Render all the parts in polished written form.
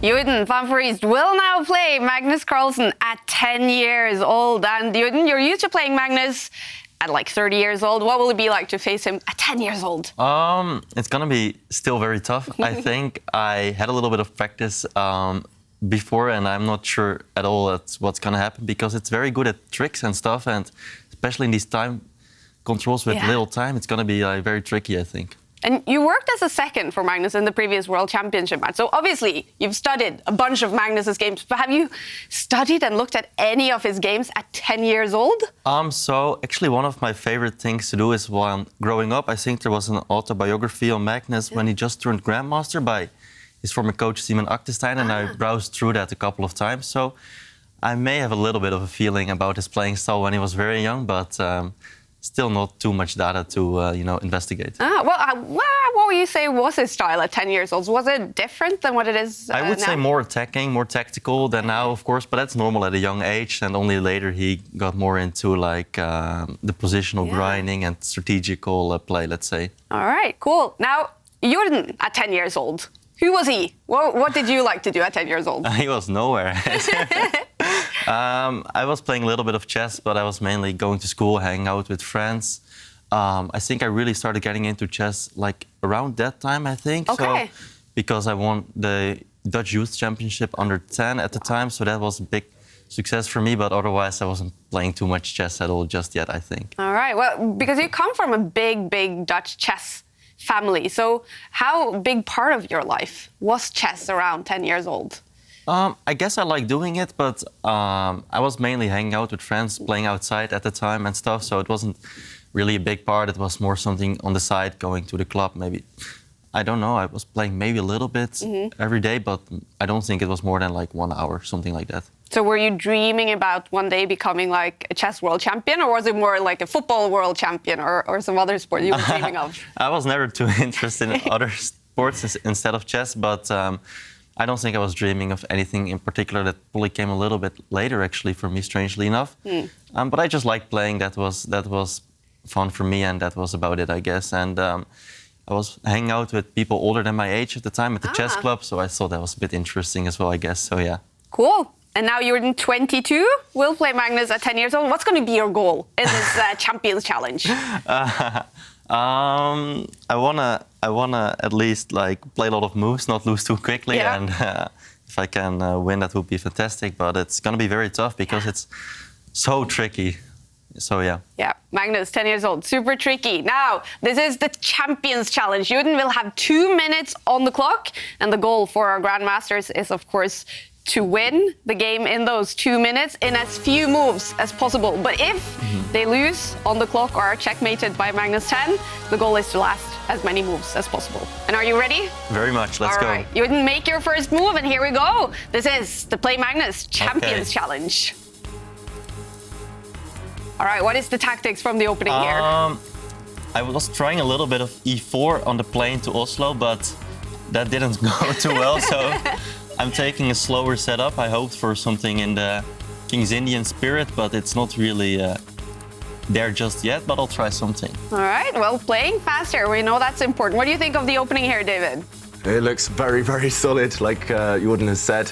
Jorden van Foreest will now play Magnus Carlsen at 10 years old. And Jorden, you're used to playing Magnus at like 30 years old. What will it be like to face him at 10 years old? It's going to be still very tough. I think I had a little bit of practice before, and I'm not sure at all that's what's going to happen, because it's very good at tricks and stuff, and especially in these time controls with little time, it's going to be very tricky, I think. And you worked as a second for Magnus in the previous World Championship match. So obviously you've studied a bunch of Magnus's games, but have you studied and looked at any of his games at 10 years old? So actually one of my favorite things to do is, while growing up, I think there was an autobiography on Magnus when he just turned grandmaster by his former coach Ian Nepomniachtchi, and I browsed through that a couple of times. So I may have a little bit of a feeling about his playing style when he was very young, but still not too much data to investigate. What would you say was his style at 10 years old? Was it different than what it is I would say more attacking, more tactical than now, of course, but that's normal at a young age, and only later he got more into the positional grinding and strategical play, let's say. All right, cool. Now, Jorden at 10 years old, who was he? What did you like to do at 10 years old? He was nowhere. I was playing a little bit of chess, but I was mainly going to school, hanging out with friends. I think I really started getting into chess around that time, I think. Okay. So, because I won the Dutch Youth Championship under 10 at the time, so that was a big success for me, but otherwise I wasn't playing too much chess at all just yet, I think. All right, well, because you come from a big Dutch chess family, so how big part of your life was chess around 10 years old? I guess I like doing it, but I was mainly hanging out with friends, playing outside at the time and stuff, so it wasn't really a big part. It was more something on the side, going to the club maybe. I don't know, I was playing maybe a little bit every day, but I don't think it was more than 1 hour, something like that. So were you dreaming about one day becoming a chess world champion, or was it more like a football world champion or some other sport you were dreaming of? I was never too interested in other sports instead of chess, but I don't think I was dreaming of anything in particular. That probably came a little bit later, actually, for me, strangely enough. But I just liked playing. That was fun for me, and that was about it, I guess. And I was hanging out with people older than my age at the time at the chess club, so I thought that was a bit interesting as well, I guess. So yeah. Cool. And now you're in 22, will play Magnus at 10 years old. What's going to be your goal in this Champions Challenge? I wanna at least play a lot of moves, not lose too quickly, and if I can win, that would be fantastic. But it's gonna be very tough because it's so tricky. So yeah. Yeah, Magnus, 10 years old, super tricky. Now, this is the Champions Challenge. Jorden will have 2 minutes on the clock, and the goal for our grandmasters is, of course, to win the game in those 2 minutes in as few moves as possible. But if they lose on the clock or are checkmated by Magnus 10, the goal is to last as many moves as possible. And are you ready? Very much, let's go. All right, you didn't make your first move, and here we go. This is the Play Magnus Champions Challenge. All right, what is the tactics from the opening here? I was trying a little bit of e4 on the plane to Oslo, but that didn't go too well, so I'm taking a slower setup. I hoped for something in the King's Indian spirit, but it's not really there just yet, but I'll try something. All right, well, playing faster, we know that's important. What do you think of the opening here, David? It looks very solid, like Jorden has said.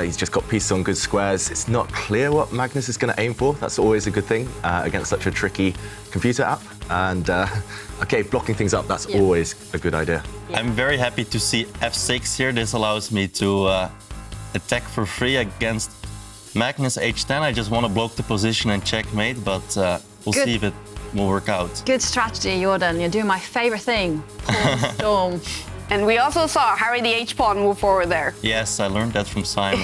He's just got pieces on good squares. It's not clear what Magnus is going to aim for. That's always a good thing against such a tricky computer app. And okay, blocking things up, that's always a good idea. I'm very happy to see f6 here. This allows me to attack for free against Magnus h10. I just want to block the position and checkmate, but we'll see if it will work out. Good strategy, Jorden. You're doing my favorite thing, pawn storm. And we also saw Harry the H-pawn move forward there. Yes, I learned that from Simon.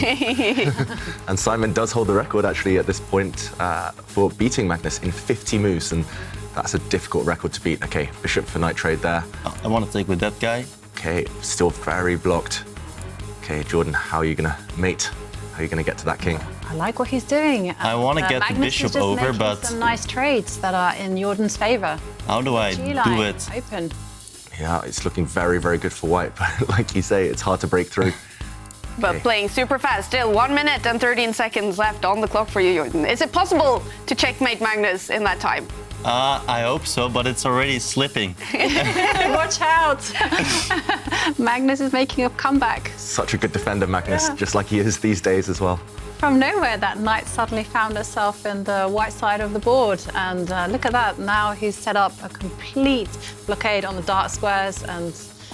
And Simon does hold the record, actually, at this point for beating Magnus in 50 moves, and that's a difficult record to beat. Okay, bishop for knight trade there. I want to take with that guy. Okay, still very blocked. Okay, Jorden, how are you going to mate? How are you going to get to that king? I like what he's doing. I want to get the bishop over, but some nice trades that are in Jordan's favor. How do I do it? Open. Yeah, it's looking very good for white, but like you say, it's hard to break through. but playing super fast. Still 1 minute and 13 seconds left on the clock for you, Jorden. Is it possible to checkmate Magnus in that time? I hope so, but it's already slipping. Watch out! Magnus is making a comeback. Such a good defender, Magnus, just like he is these days as well. From nowhere, that knight suddenly found herself in the white side of the board. And look at that, now he's set up a complete blockade on the dark squares. And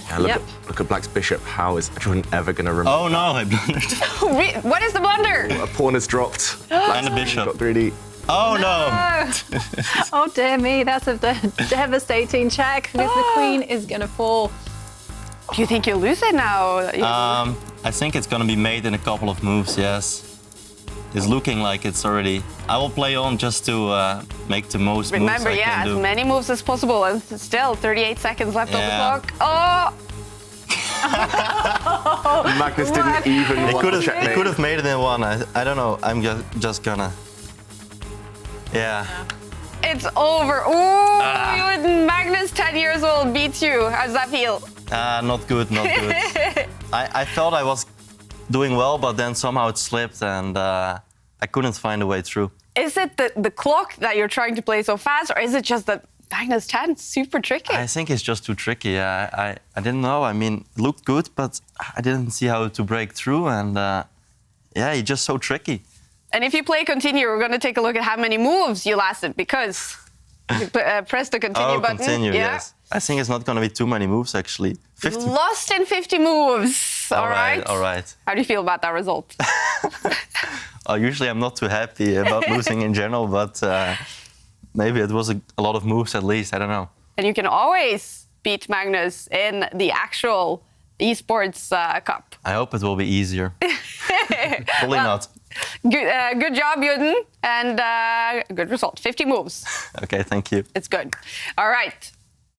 Yeah, look at Black's bishop. How is Jorden ever going to remember? Oh no, I blundered. What is the blunder? A pawn has dropped. And a bishop. Got greedy. Oh no! oh dear me, that's a devastating check because the queen is going to fall. Do you think you'll lose it now? I think it's going to be made in a couple of moves, yes. It's looking like it's already... I will play on just to make the most Remember, moves I can as do. many moves as possible, and still 38 seconds left on the Yeah. clock. Oh! Magnus didn't even They want could to have, checkmate. they could have made it in one. I don't know. I'm just gonna... Yeah. It's over. Ooh, Magnus, 10 years old, beats you. How does that feel? Not good, not good. I felt I was doing well, but then somehow it slipped and I couldn't find a way through. Is it the clock that you're trying to play so fast, or is it just that Magnus 10 super tricky? I think it's just too tricky. Yeah, I didn't know. I mean, it looked good, but I didn't see how to break through. And yeah, he's just so tricky. And if you play continue, we're going to take a look at how many moves you lasted, because you press the continue button. Continue, yes. I think it's not going to be too many moves, actually. 50. Lost in 50 moves. All right. All right. How do you feel about that result? Usually I'm not too happy about losing in general, but maybe it was a lot of moves at least. I don't know. And you can always beat Magnus in the actual Esports Cup. I hope it will be easier. Probably not. Good job, Jorden, and good result. 50 moves. Okay, thank you. It's good. All right.